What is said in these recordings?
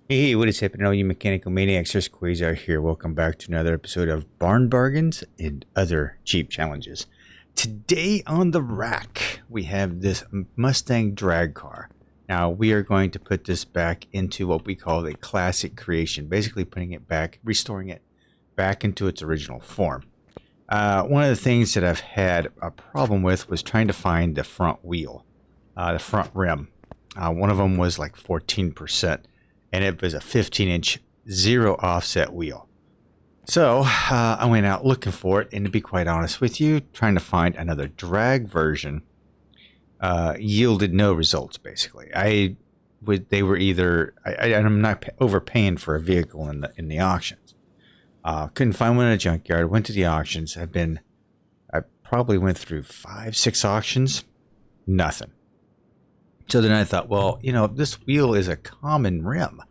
Hey, what is happening, all you mechanical maniacs? Here's Quayzar here. Welcome back to another episode of Barn Bargains and Other Cheap Challenges. Today on the rack, we have this Mustang drag car. Now, we are going to put this back into what we call a classic creation, basically putting it back, restoring it back into its original form. One of the things that I've had a problem with was trying to find the front wheel, the front rim. One of them was like 14%. And it was a 15-inch zero offset wheel. So I went out looking for it, and to be quite honest with you, trying to find another drag version yielded no results. Basically, they were either I'm not overpaying for a vehicle in the auctions. Couldn't find one in a junkyard. Went to the auctions. I probably went through 5-6 auctions, nothing. So then I thought, well, this wheel is a common rim.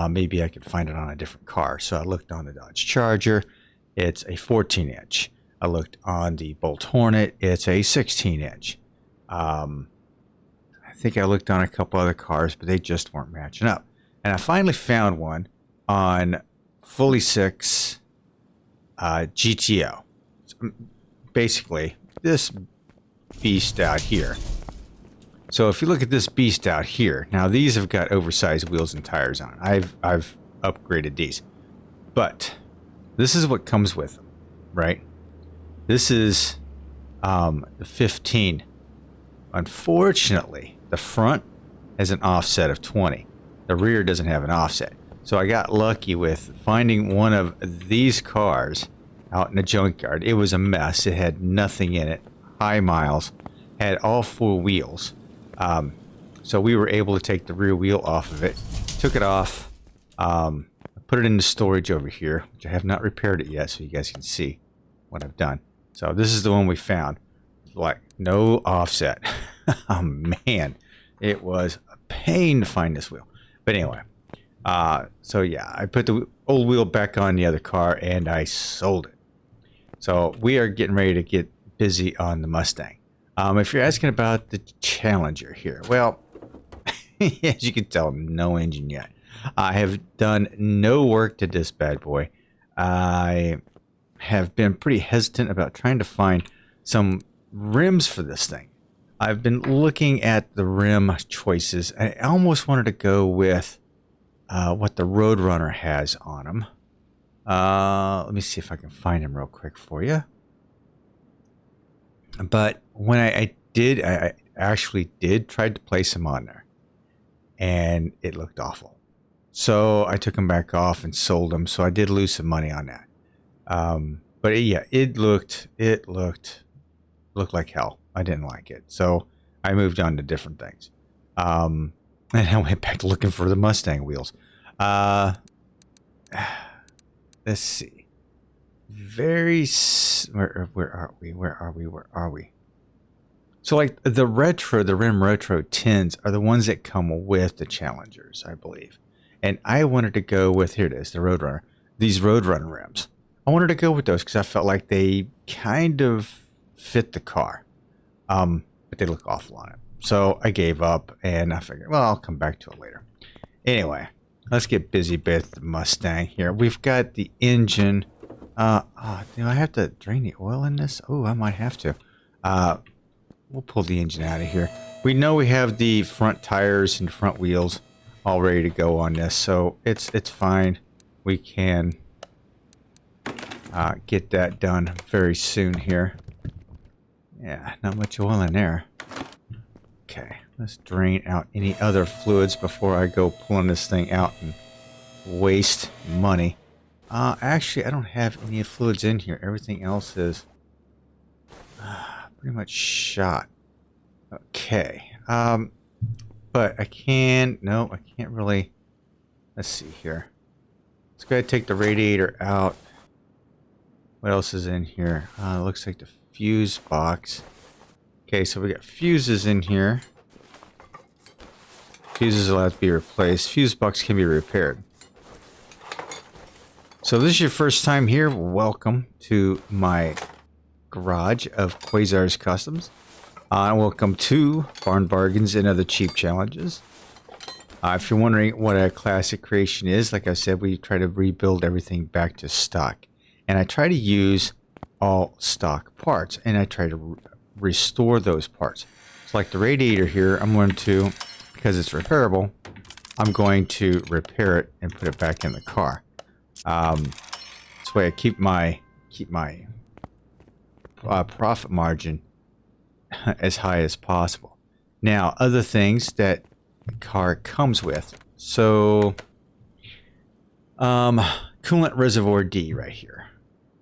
Maybe I could find it on a different car. So I looked on the Dodge Charger. It's a 14-inch. I looked on the Bolt Hornet. It's a 16-inch. I think I looked on a couple other cars, but they just weren't matching up. And I finally found one on Fully 6 GTO. Basically, this beast out here. So if you look at this beast out here, now these have got oversized wheels and tires on. I've upgraded these, but this is what comes with them, right? This is the 15. Unfortunately, the front has an offset of 20. The rear doesn't have an offset. So I got lucky with finding one of these cars out in a junkyard. It was a mess. It had nothing in it. High miles. Had all 4 wheels. So we were able to take the rear wheel off of it, took it off, put it into storage over here, which I have not repaired it yet, so you guys can see what I've done. So this is the one we found, like no offset. Oh man, it was a pain to find this wheel. But anyway, so yeah, I put the old wheel back on the other car and I sold it. So we are getting ready to get busy on the Mustang. If you're asking about the Challenger here, well, as you can tell, no engine yet. I have done no work to this bad boy. I have been pretty hesitant about trying to find some rims for this thing. I've been looking at the rim choices. I almost wanted to go with what the Roadrunner has on them. Let me see if I can find them real quick for you. But when I actually did try to place them on there, and it looked awful. So I took them back off and sold them. So I did lose some money on that. But yeah, it looked like hell. I didn't like it. So I moved on to different things. And I went back looking for the Mustang wheels. Let's see. Where are we? So like the rim retro 10s are the ones that come with the Challengers, I believe. And I wanted to go with, here it is, the Roadrunner. These Roadrunner rims. I wanted to go with those because I felt like they kind of fit the car. But they look awful on it. So I gave up and I figured, well, I'll come back to it later. Anyway, let's get busy with the Mustang here. We've got the engine. Do I have to drain the oil in this? Oh, I might have to. We'll pull the engine out of here. We know we have the front tires and front wheels all ready to go on this, so it's fine. We can get that done very soon here. Yeah, not much oil in there. Okay, let's drain out any other fluids before I go pulling this thing out and waste money. Actually, I don't have any fluids in here. Everything else is pretty much shot. Okay. But I can't really. Let's see here. Let's go ahead and take the radiator out. What else is in here? Looks like the fuse box. Okay, so we got fuses in here. Fuses allowed to be replaced. Fuse box can be repaired. So this is your first time here, welcome to my garage of Quayzar's Customs. Welcome to Barn Bargains and Other Cheap Challenges. If you're wondering what a classic creation is, like I said, we try to rebuild everything back to stock. And I try to use all stock parts, and I try to restore those parts. So like the radiator here, I'm going to, because it's repairable, I'm going to repair it and put it back in the car. This way I keep my profit margin as high as possible. Now, other things that the car comes with. So, coolant reservoir D right here.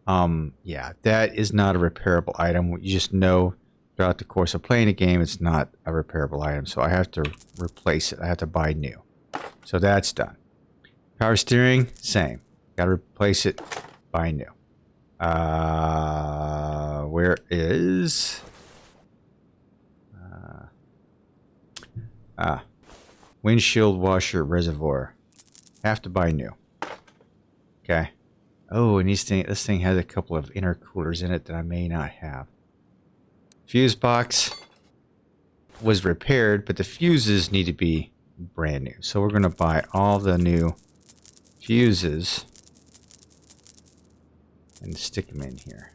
Yeah, that is not a repairable item. You just know throughout the course of playing the game, it's not a repairable item. So I have to replace it. I have to buy new. So that's done. Power steering, same. Got to replace it, buy new. Where is... windshield washer reservoir. Have to buy new. Okay. Oh, and this thing has a couple of intercoolers in it that I may not have. Fuse box was repaired, but the fuses need to be brand new. So we're going to buy all the new fuses and stick them in here.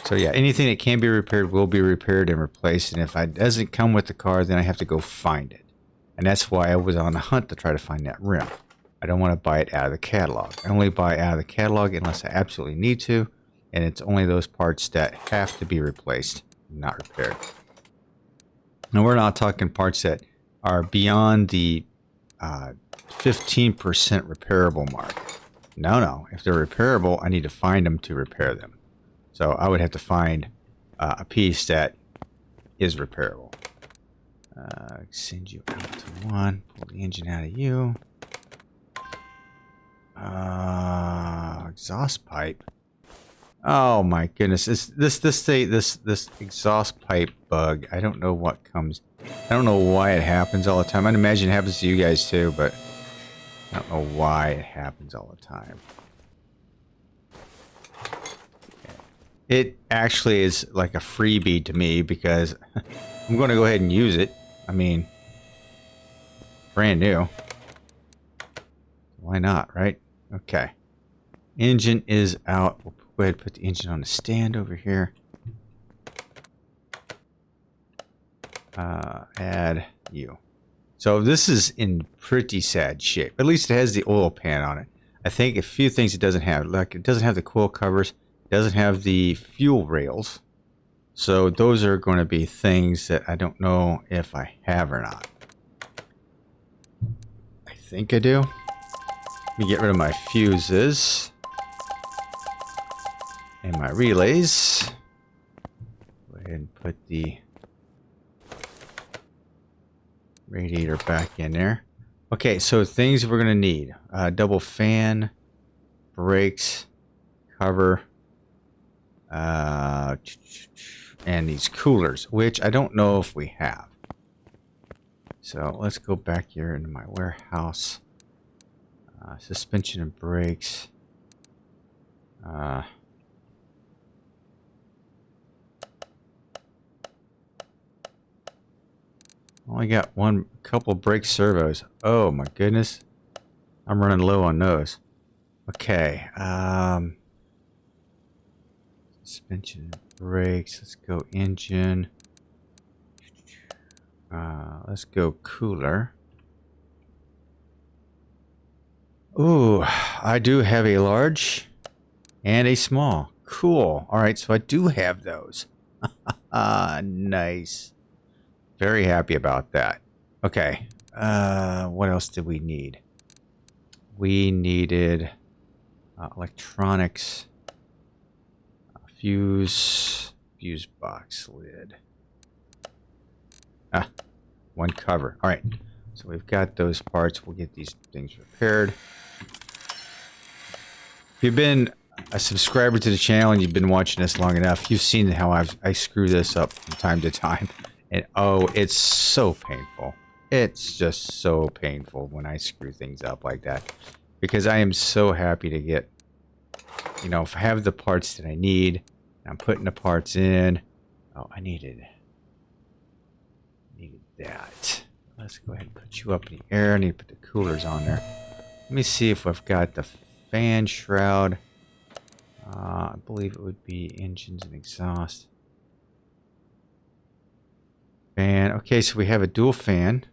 So yeah, anything that can be repaired will be repaired and replaced. And if it doesn't come with the car, then I have to go find it. And that's why I was on the hunt to try to find that rim. I don't want to buy it out of the catalog. I only buy out of the catalog unless I absolutely need to. And it's only those parts that have to be replaced, not repaired. Now we're not talking parts that are beyond the 15% repairable mark. No. If they're repairable, I need to find them to repair them. So I would have to find a piece that is repairable. Send you out to one. Pull the engine out of you. Exhaust pipe. Oh my goodness! This exhaust pipe bug. I don't know what comes. I don't know why it happens all the time. I'd imagine it happens to you guys too, but I don't know why it happens all the time. It actually is like a freebie to me because I'm going to go ahead and use it. I mean, brand new. Why not, right? Okay. Engine is out. We'll go ahead and put the engine on the stand over here. Add you. So this is in pretty sad shape. At least it has the oil pan on it. I think a few things it doesn't have. Like it doesn't have the coil covers. Doesn't have the fuel rails, so those are going to be things that I don't know if I have or not. I think I do. Let me get rid of my fuses and my relays. Go ahead and put the radiator back in there. Okay, so things we're going to need: double fan, brakes, cover. And these coolers, which I don't know if we have. So let's go back here into my warehouse. Suspension and brakes. Only got couple brake servos. Oh my goodness. I'm running low on those. Okay. Suspension and brakes. Let's go engine. Let's go cooler. Ooh, I do have a large and a small. Cool. All right, so I do have those. Nice. Very happy about that. Okay. What else did we need? We needed electronics. Fuse box lid. One cover. All right. So we've got those parts. We'll get these things repaired. If you've been a subscriber to the channel and you've been watching this long enough, you've seen how I screw this up from time to time. And oh, it's so painful. It's just so painful when I screw things up like that. Because I am so happy to get, you know, if I have the parts that I need. I'm putting the parts in. Oh, I needed that. Let's go ahead and put you up in the air. I need to put the coolers on there. Let me see if I've got the fan shroud. I believe it would be engines and exhaust. Fan. Okay, so we have a dual fan.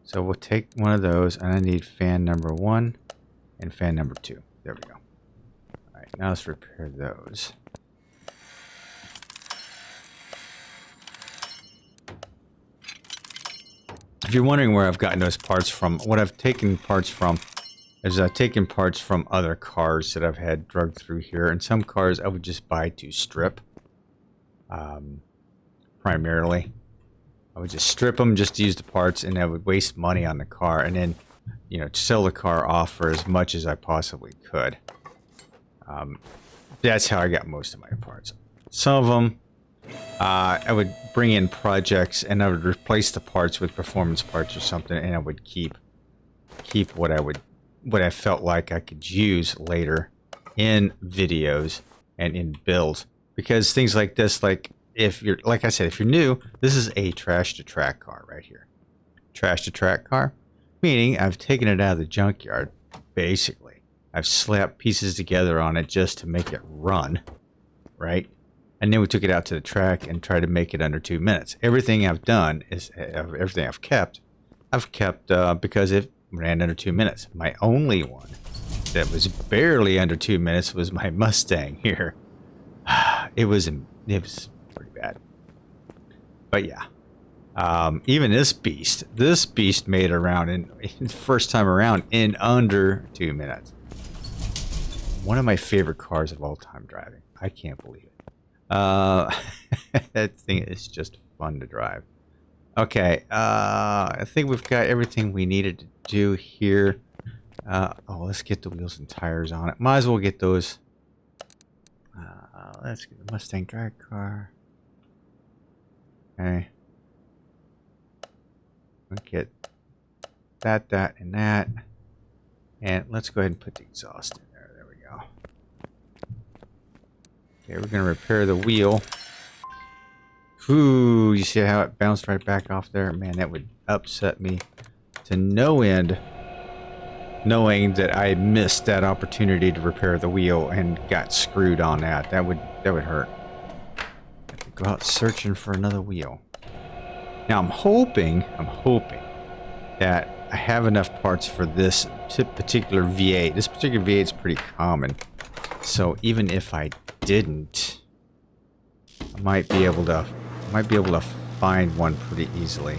So we'll take one of those, and I need fan number 1 and fan number 2. There we go. All right, now let's repair those. If you're wondering where I've gotten those parts from, what I've taken parts from is I've taken parts from other cars that I've had drugged through here. And some cars I would just buy to strip, primarily. I would just strip them just to use the parts, and I would waste money on the car, and then, you know, sell the car off for as much as I possibly could. That's how I got most of my parts. Some of them, I would bring in projects, and I would replace the parts with performance parts or something, and I would keep what I felt like I could use later in videos and in builds. Because things like this, like if you're, like I said, if you're new, this is a trash to track car right here. Trash to track car, meaning I've taken it out of the junkyard, basically. I've slapped pieces together on it just to make it run, right? And then we took it out to the track and tried to make it under 2 minutes. Everything I've done is, everything I've kept because it ran under 2 minutes. My only one that was barely under 2 minutes was my Mustang here. It was pretty bad. But yeah. Even this beast made it around in first time around in under 2 minutes. One of my favorite cars of all time driving. I can't believe it. That thing is just fun to drive. Okay, I think we've got everything we needed to do here. Let's get the wheels and tires on it. Might as well get those. Let's get the Mustang drag car. Okay. We'll get that, and that. And let's go ahead and put the exhaust in there. There we go. Okay, we're going to repair the wheel. Ooh, you see how it bounced right back off there? Man, that would upset me to no end, knowing that I missed that opportunity to repair the wheel and got screwed on that. That would hurt. I have to go out searching for another wheel. Now I'm hoping that I have enough parts for this particular V8. This particular V8 is pretty common, so even if I didn't, I might be able to find one pretty easily.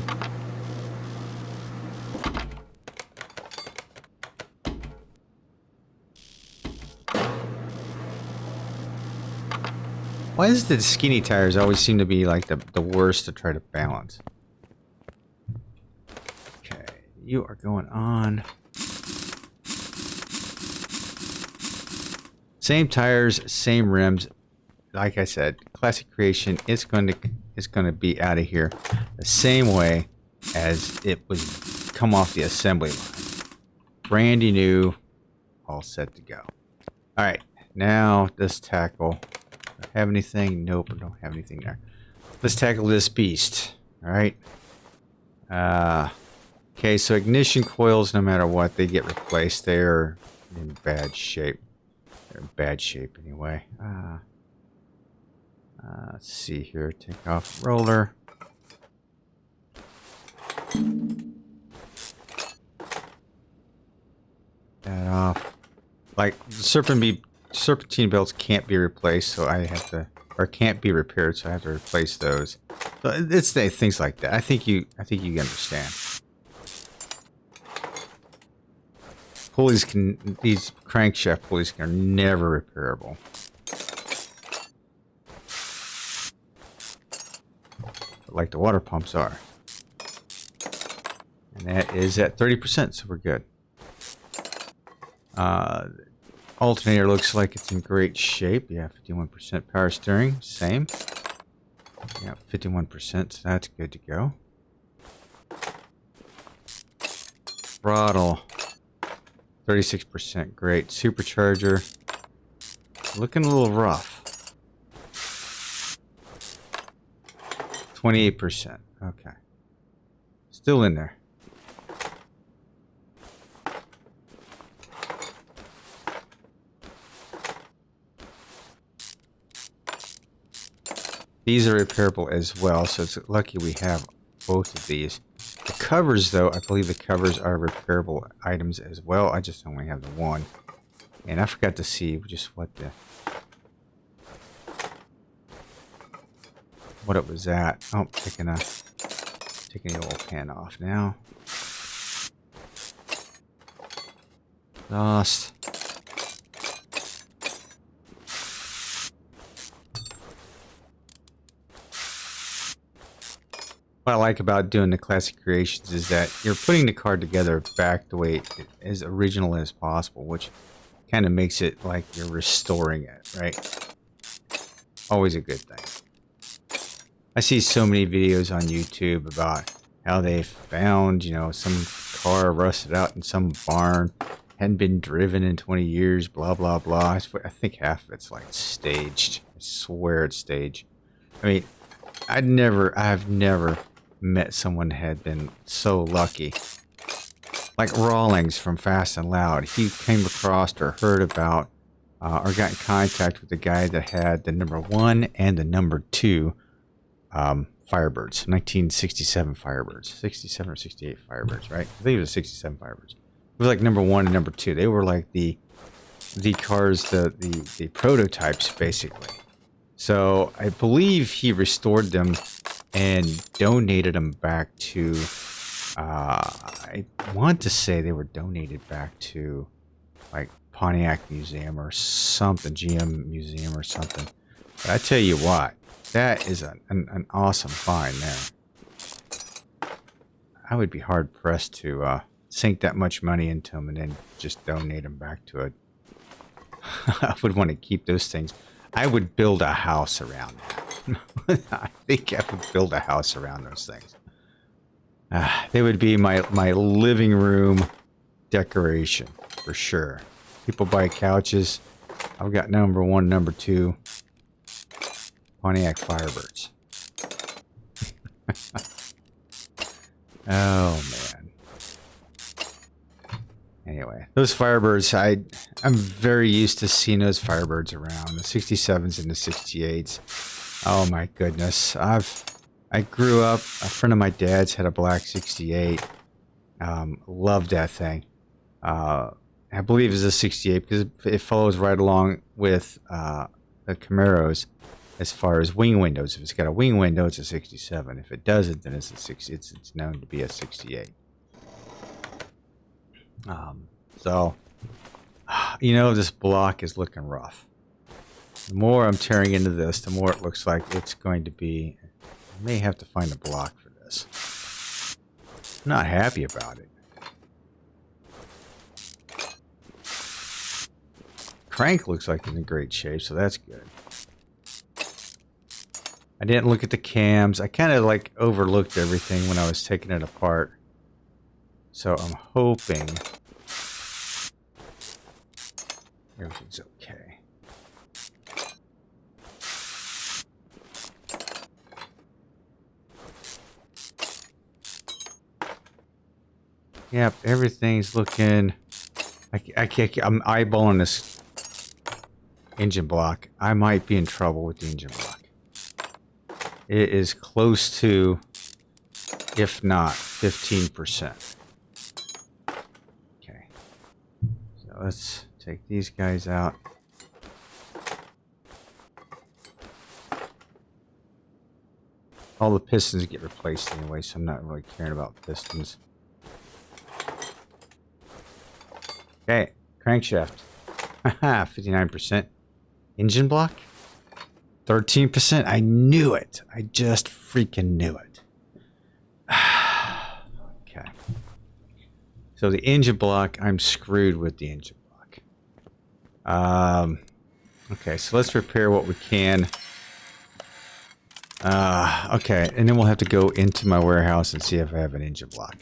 Why does the skinny tires always seem to be like the worst to try to balance? Okay, you are going on. Same tires, same rims. Like I said, classic creation. It's going to be out of here the same way as it was come off the assembly line. Brand new, all set to go. All right, now this tackle. Do I have anything? Nope, I don't have anything there. Let's tackle this beast. All right. Okay, so ignition coils, no matter what, they get replaced. They're in bad shape. They're in bad shape anyway. Let's see here. Take off roller. That off. Like serpentine belts can't be replaced, so I have to, or can't be repaired, so I have to replace those. So it's things like that. I think you understand. Pulleys these crankshaft pulleys are never repairable. Like the water pumps are. And that is at 30%, so we're good. Alternator looks like it's in great shape. Yeah, 51% power steering, same. Yeah, 51%, so that's good to go. Throttle, 36%, great. Supercharger, looking a little rough. 28%. Okay. Still in there. These are repairable as well, so it's lucky we have both of these. The covers, though, I believe the covers are repairable items as well. I just only have the one. And I forgot to see just what it was at. Oh, taking the oil pan off now. Lost. What I like about doing the classic creations is that you're putting the car together back the way as original as possible, which kind of makes it like you're restoring it, right? Always a good thing. I see so many videos on YouTube about how they found, you know, some car rusted out in some barn, hadn't been driven in 20 years, blah, blah, blah. I think half of it's like staged. I swear it's staged. I mean, I've never met someone that had been so lucky. Like Rawlings from Fast and Loud. He came across or heard about or got in contact with the guy that had the number 1 and the number 2 Firebirds. 1967 Firebirds. 67 or 68 Firebirds, right? I think it was 67 Firebirds. It was like number 1 and number 2. They were like the cars, the prototypes, basically. So I believe he restored them and donated them back to, I want to say they were donated back to like Pontiac Museum or something, GM Museum or something. But I tell you what, that is an awesome find there. I would be hard pressed to sink that much money into them and then just donate them back to it. I would want to keep those things. I would build a house around that. I think I would build a house around those things. They would be my living room decoration for sure. People buy couches. I've got number 1, number 2 Pontiac Firebirds. Oh man. Anyway, those Firebirds, I'm very used to seeing those Firebirds around. The 67s and the 68s. Oh my goodness. I grew up, a friend of my dad's had a black 68. Loved that thing. I believe it's a 68 because it follows right along with the Camaros as far as wing windows. If it's got a wing window, it's a 67. If it doesn't, then it's a 60. It's known to be a 68. So, you know, this block is looking rough. The more I'm tearing into this, the more it looks like it's going to be. I may have to find a block for this. I'm not happy about it. Crank looks like it's in great shape, so that's good. I didn't look at the cams. I kind of like overlooked everything when I was taking it apart. So I'm hoping everything's okay. Yep, everything's looking. I can't. I'm eyeballing this engine block. I might be in trouble with the engine block. It is close to, if not 15%. Okay. So let's take these guys out. All the pistons get replaced anyway, so I'm not really caring about pistons. Okay, crankshaft. Haha, 59%. Engine block? 13%. I knew it. I just freaking knew it. Okay. So the engine block, I'm screwed with the engine block. Okay, so let's repair what we can. Okay, and then we'll have to go into my warehouse and see if I have an engine block.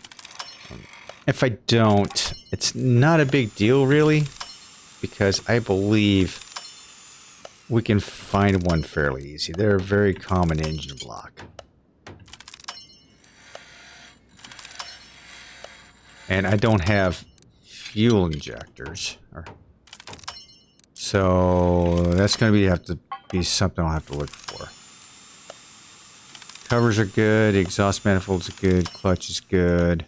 If I don't, it's not a big deal really, because I believe we can find one fairly easy. They're a very common engine block. And I don't have fuel injectors. So that's going to have to be something I'll have to look for. Covers are good. Exhaust manifolds are good. Clutch is good.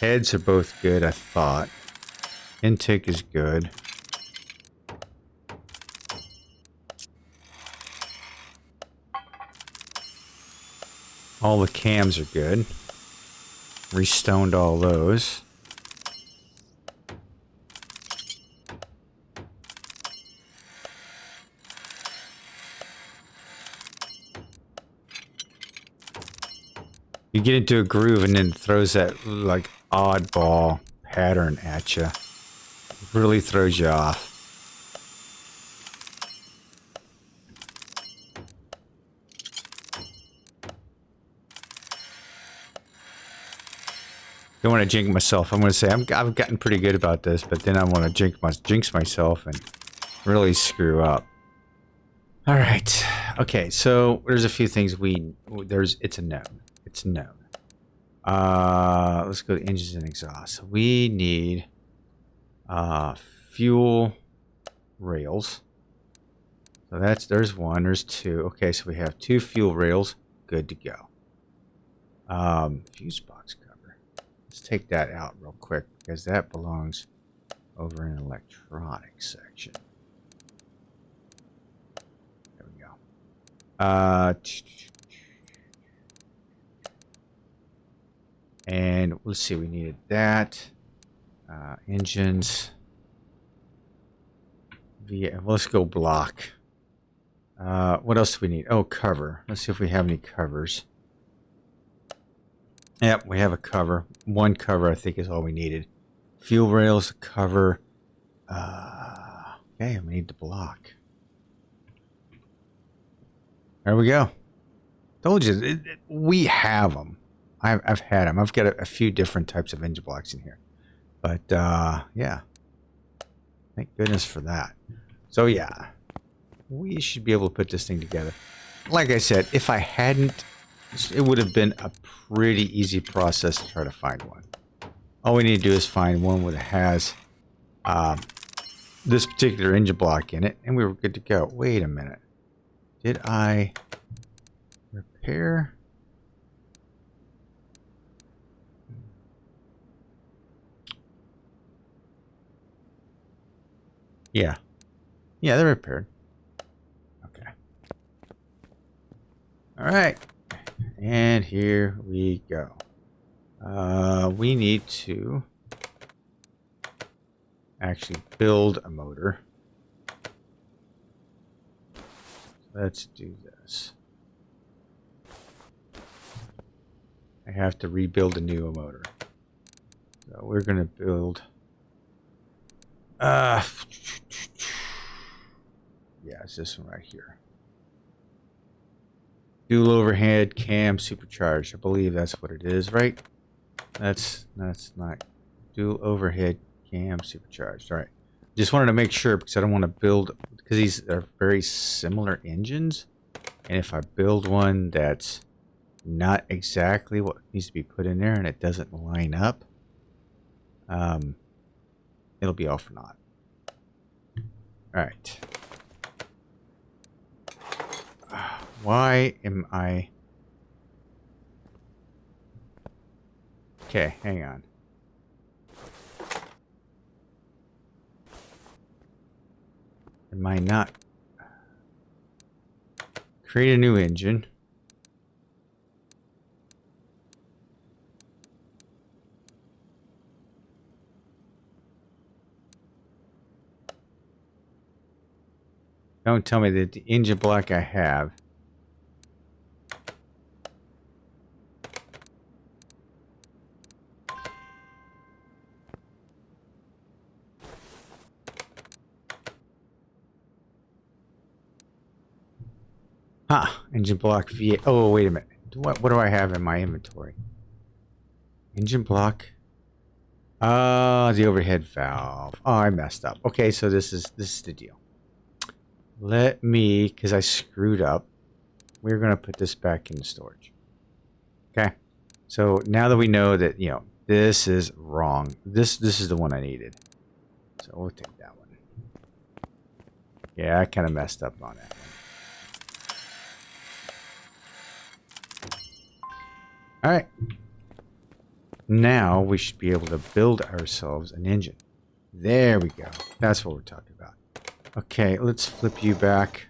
Heads are both good, I thought. Intake is good. All the cams are good. Restoned all those. You get into a groove and then it throws that like oddball pattern at you. It really throws you off. Don't want to jinx myself. I'm going to say I've gotten pretty good about this, but then I want to jinx myself and really screw up. All right. Okay, so there's a few things it's a known. It's known. Let's go to engines and exhaust. We need fuel rails. So there's one, there's two. Okay, so we have 2 fuel rails. Good to go. Fuse box cover. Let's take that out real quick because that belongs over in the electronics section. There we go. And let's see, we needed that. Engines. Yeah, let's go block. What else do we need? Oh, cover. Let's see if we have any covers. Yep, we have a cover. 1 cover, I think, is all we needed. Fuel rails, cover. Okay, we need the block. There we go. Told you, we have them. I've had them. I've got a few different types of engine blocks in here. But, yeah. Thank goodness for that. So, yeah. We should be able to put this thing together. Like I said, if I hadn't, it would have been a pretty easy process to try to find one. All we need to do is find one that has this particular engine block in it, and we were good to go. Wait a minute. Did I repair? Yeah. Yeah, they're repaired. Okay. All right. And here we go. We need to actually build a motor. Let's do this. I have to rebuild a new motor. So we're going to build... yeah, it's this one right here. Dual overhead cam supercharged. I believe that's what it is, right? That's not dual overhead cam supercharged. All right. Just wanted to make sure because I don't want to build, because these are very similar engines. And if I build one that's not exactly what needs to be put in there and it doesn't line up, it'll be all for naught. All right. Why am I... Okay, hang on. Am I not... Create a new engine. Don't tell me that the engine block I have engine block V8. Oh, wait a minute. What do I have in my inventory? Engine block. The overhead valve. Oh, I messed up. Okay, so this is the deal. Let me, because I screwed up, we're going to put this back in storage. Okay. So now that we know that, you know, this is wrong. This is the one I needed. So we'll take that one. Yeah, I kind of messed up on that one. All right. Now we should be able to build ourselves an engine. There we go. That's what we're talking about. Okay, let's flip you back.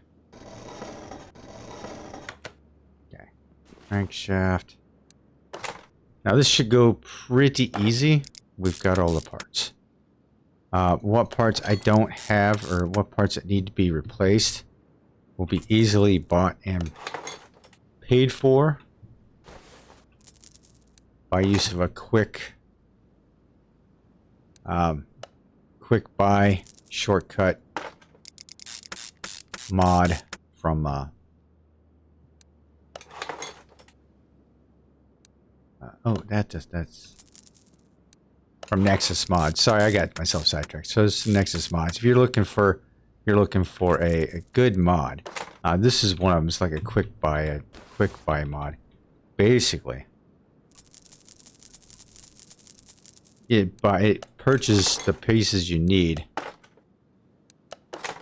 Okay. Crankshaft. Now this should go pretty easy. We've got all the parts. What parts I don't have or what parts that need to be replaced will be easily bought and paid for by use of a quick buy shortcut mod from that's from Nexus Mods. Sorry, I got myself sidetracked. So it's Nexus Mods. If you're looking for a good mod, this is one of them. It's like a quick buy mod. Basically, it purchases the pieces you need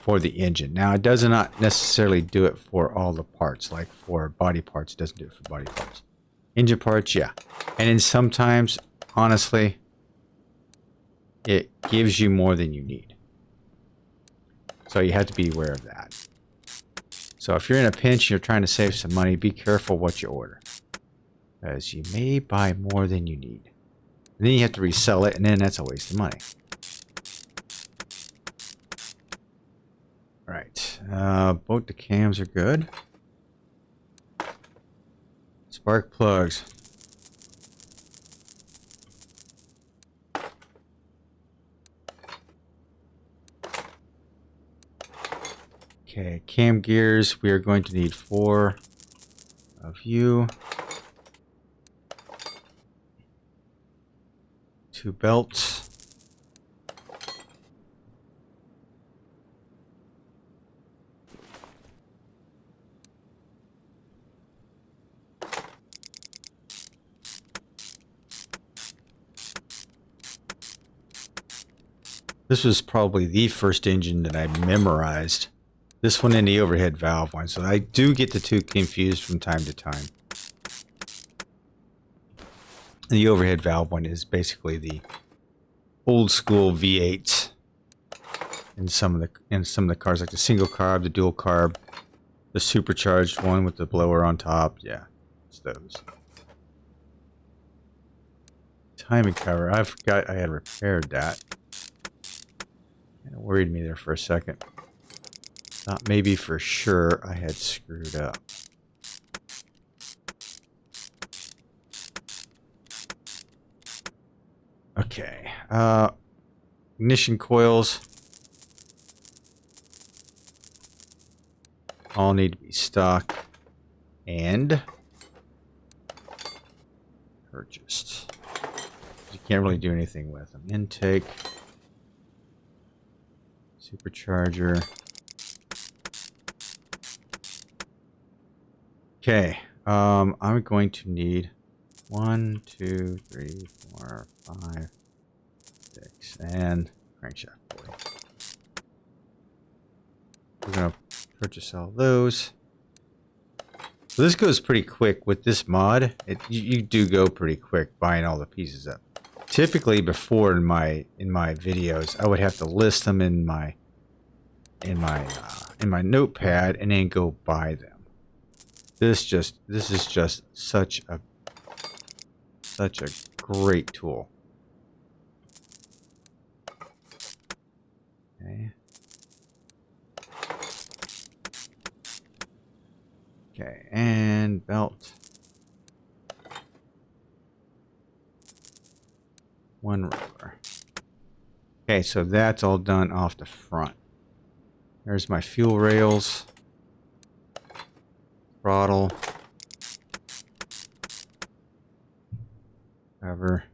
for the engine. Now, it does not necessarily do it for all the parts. Like for body parts, it doesn't do it for body parts. Engine parts, yeah. And then sometimes, honestly, it gives you more than you need. So you have to be aware of that. So if you're in a pinch and you're trying to save some money, be careful what you order, as you may buy more than you need. And then you have to resell it, and then that's a waste of money. All right. Both the cams are good. Spark plugs. Okay, cam gears. We are going to need 4 of you. 2 belts. This was probably the first engine that I memorized. This one and the overhead valve one. So I do get the two confused from time to time. And the overhead valve one is basically the old school V8s in some of the cars, like the single carb, the dual carb, the supercharged one with the blower on top. Yeah, it's those. Timing cover. I forgot I had repaired that. Kind of worried me there for a second. Thought maybe for sure I had screwed up. Okay. Ignition coils. All need to be stock and purchased. You can't really do anything with them. Intake. Supercharger. Okay, I'm going to need 1, 2, 3, 4, 5, 6, and crankshaft board. We're gonna purchase all those. So this goes pretty quick with this mod. You do go pretty quick buying all the pieces up. Typically, before in my videos, I would have to list them in my notepad and then go buy them. This is just such a great tool. Okay. Okay, and belt. 1 roller. Okay, so that's all done off the front. There's my fuel rails. Throttle. Cover.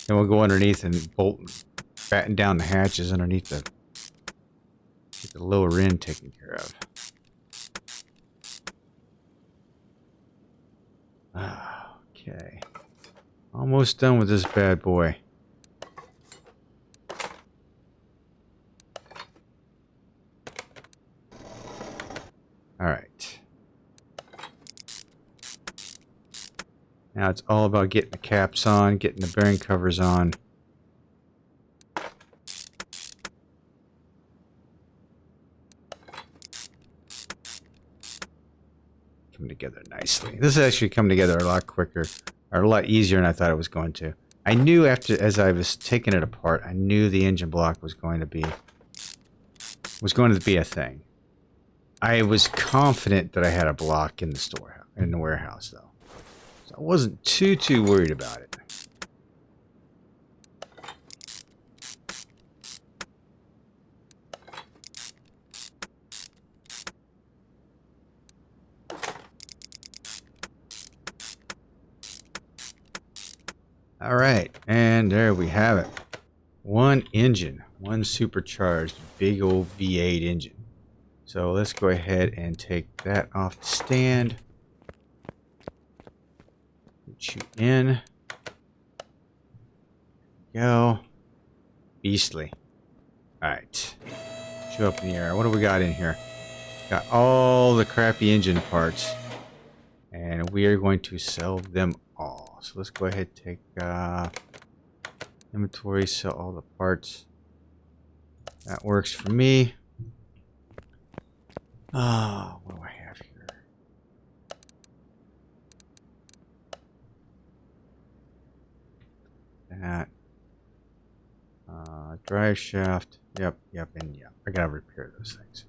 Then we'll go underneath and bolt, batten down the hatches underneath get the lower end taken care of. Okay. Almost done with this bad boy. Alright. Now it's all about getting the caps on, getting the bearing covers on. Come together nicely. This has actually come together a lot quicker, or a lot easier than I thought it was going to. I knew as I was taking it apart, I knew the engine block was going to be a thing. I was confident that I had a block in the warehouse though. So I wasn't too worried about it. All right, and there we have it. One engine, one supercharged big old V8 engine. So let's go ahead and take that off the stand. Put you in. Go. Beastly. All right. Put you up in the air. What do we got in here? Got all the crappy engine parts. And we are going to sell them all. So let's go ahead and take inventory, sell all the parts. That works for me. What do I have here? That. Drive shaft. Yep, and yep. I gotta repair those things.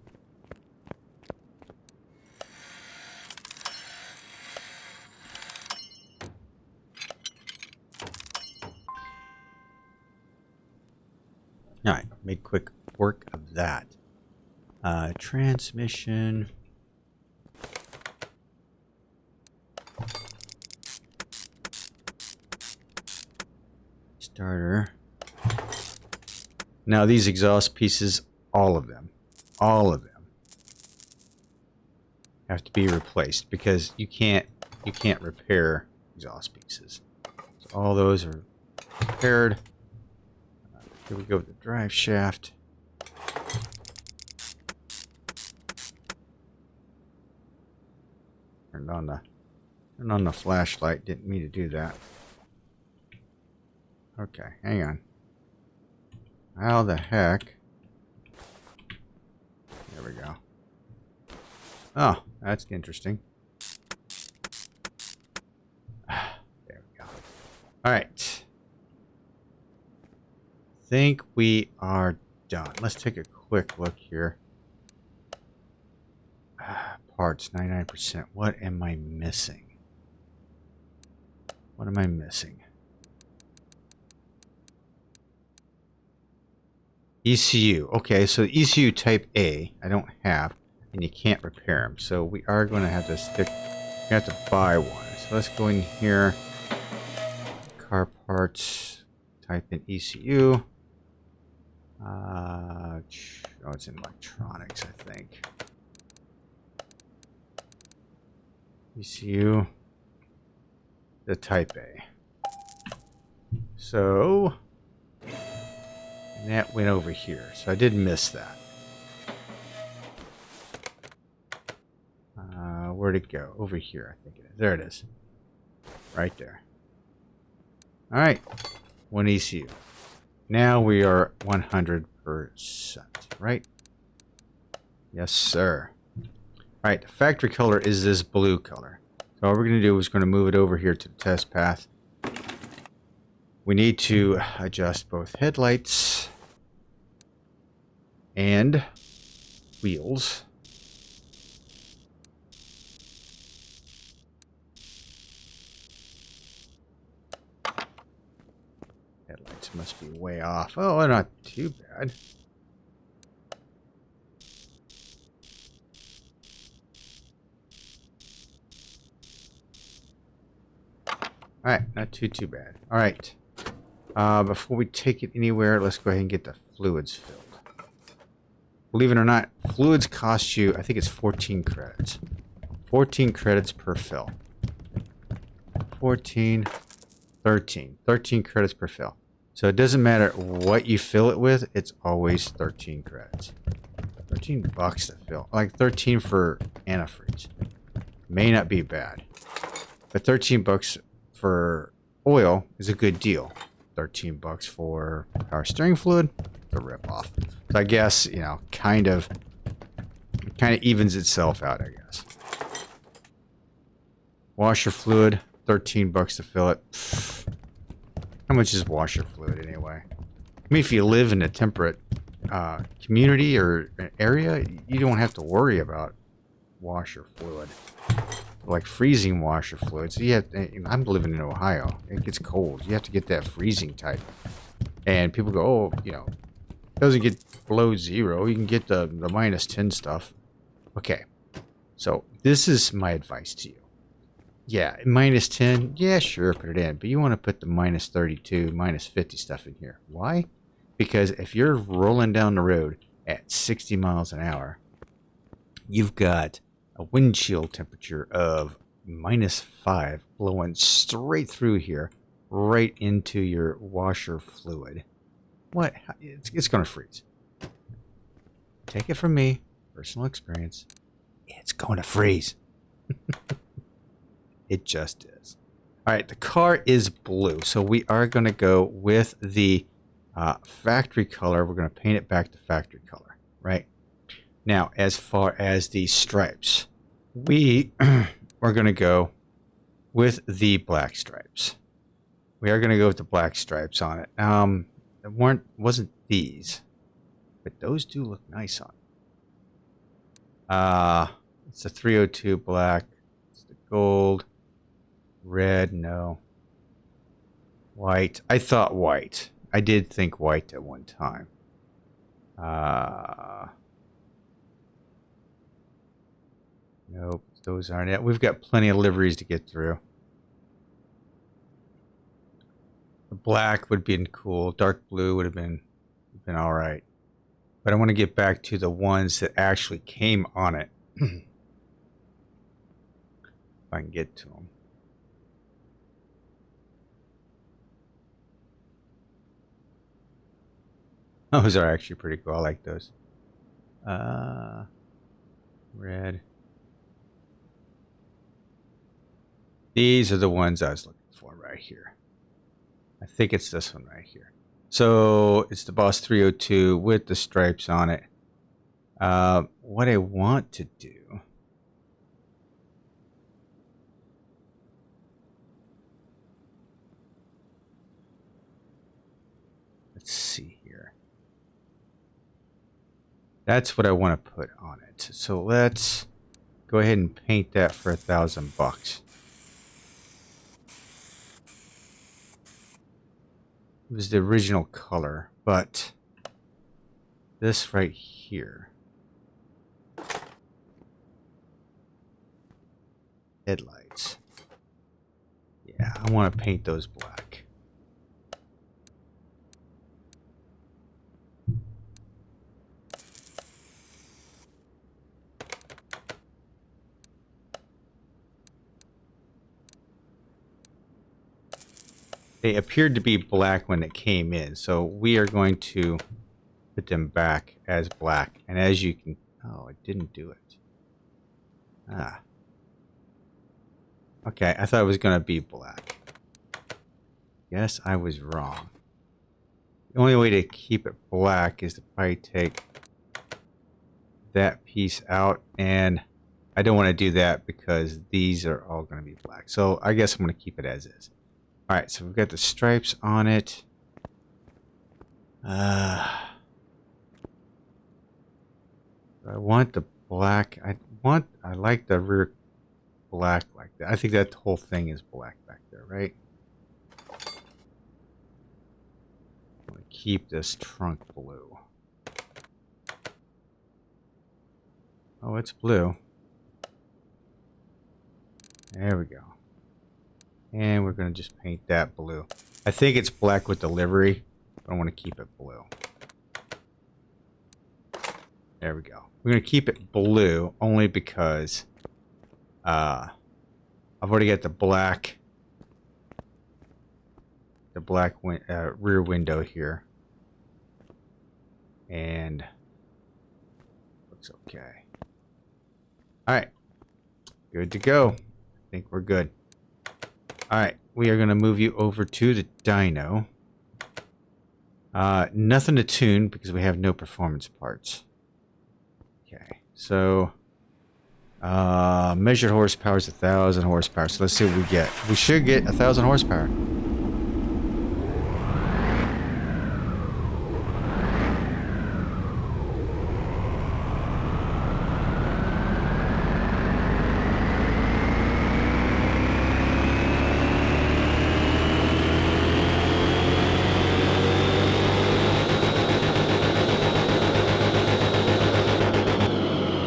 Alright, made quick work of that. Transmission. Starter. Now these exhaust pieces, all of them have to be replaced because you can't repair exhaust pieces. So all those are repaired. Here we go with the drive shaft. Turned on the flashlight. Didn't mean to do that. Okay, hang on. How the heck? There we go. Oh, that's interesting. There we go. All right. Think we are done. Let's take a quick look here. Parts 99%. What am I missing? What am I missing? ECU. Okay, so ECU type A I don't have, and you can't repair them. So we are going to have to we have to buy one. So let's go in here. Car parts. Type in ECU. Oh, it's in electronics, I think. ECU. The type A. So, and that went over here. So I did miss that. Where'd it go? Over here, I think it is. There it is. Right there. All right. One ECU. Now we are 100%, right? Yes, sir. All right, the factory color is this blue color. So all we're going to do is going to move it over here to the test path. We need to adjust both headlights and wheels. Headlights must be way off. Oh, not too bad. All right, not too bad. All right. Before we take it anywhere, let's go ahead and get the fluids filled. Believe it or not, fluids cost you, I think it's 14 credits. 14 credits per fill. 14, 13. 13 credits per fill. So it doesn't matter what you fill it with, it's always 13 credits. 13 bucks to fill. Like 13 for antifreeze. May not be bad. But 13 bucks for oil is a good deal. 13 bucks for power steering fluid, the rip off. So I guess, you know, kind of evens itself out, I guess. Washer fluid, 13 bucks to fill it. How much is washer fluid anyway? I mean, if you live in a temperate community or area, you don't have to worry about washer fluid. Like freezing washer fluid. So you have, I'm living in Ohio. It gets cold. You have to get that freezing type. And people go, oh, you know, it doesn't get below 0. You can get the minus 10 stuff. Okay. So this is my advice to you. Yeah, minus 10. Yeah, sure, put it in. But you want to put the minus 32, minus 50 stuff in here. Why? Because if you're rolling down the road at 60 miles an hour, you've got a windshield temperature of -5 blowing straight through here, right into your washer fluid. What? It's going to freeze. Take it from me, personal experience. It's going to freeze. It just is. All right, the car is blue, so we are going to go with the factory color. We're going to paint it back to factory color, right? Now, as far as the stripes, we are going to go with the black stripes. We are going to go with the black stripes on it. It wasn't these, but those do look nice on it. It's the 302 black. It's the gold. Red, no. White. I thought white. I did think white at one time. Nope, those aren't it. We've got plenty of liveries to get through. The black would have been cool. Dark blue would have been all right. But I want to get back to the ones that actually came on it. If I can get to them. Those are actually pretty cool. I like those. Red. These are the ones I was looking for right here. I think it's this one right here. So it's the Boss 302 with the stripes on it. What I want to do. Let's see here. That's what I want to put on it. So let's go ahead and paint that for $1,000. It was the original color, but this right here. Headlights. Yeah, I want to paint those black. They appeared to be black when it came in, so we are going to put them back as black. And as you can... Oh, it didn't do it. Ah. Okay, I thought it was going to be black. Yes, I was wrong. The only way to keep it black is to probably take that piece out, and I don't want to do that because these are all going to be black. So I guess I'm going to keep it as is. Alright, so we've got the stripes on it. I want the black. I like the rear black like that. I think that whole thing is black back there, right? I'm going to keep this trunk blue. Oh, it's blue. There we go. And we're going to just paint that blue. I think it's black with the livery, but I want to keep it blue. There we go. We're going to keep it blue only because I've already got the black the black rear window here. And looks okay. All right, good to go. I think we're good. All right, we are going to move you over to the dyno. Nothing to tune because we have no performance parts. Okay, so measured horsepower is 1,000 horsepower. So let's see what we get. We should get 1,000 horsepower.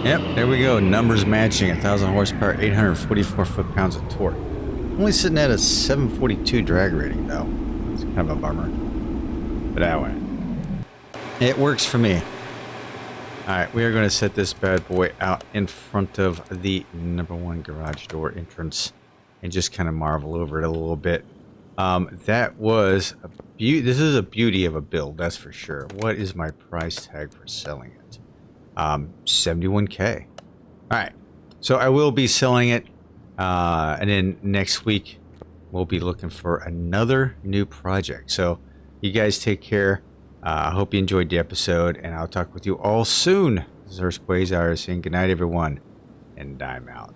Yep, there we go. Numbers matching. 1,000 horsepower, 844 foot-pounds of torque. Only sitting at a 742 drag rating, though. It's kind of a bummer. But that one, it works for me. Alright, we are going to set this bad boy out in front of the #1 garage door entrance and just kind of marvel over it a little bit. That was a this is a beauty of a build, that's for sure. What is my price tag for selling it? 71K. All right, so I will be selling it, and then next week we'll be looking for another new project. So you guys take care. I hope you enjoyed the episode, and I'll talk with you all soon. This is Hurst Quayzar saying goodnight, everyone, and I'm out.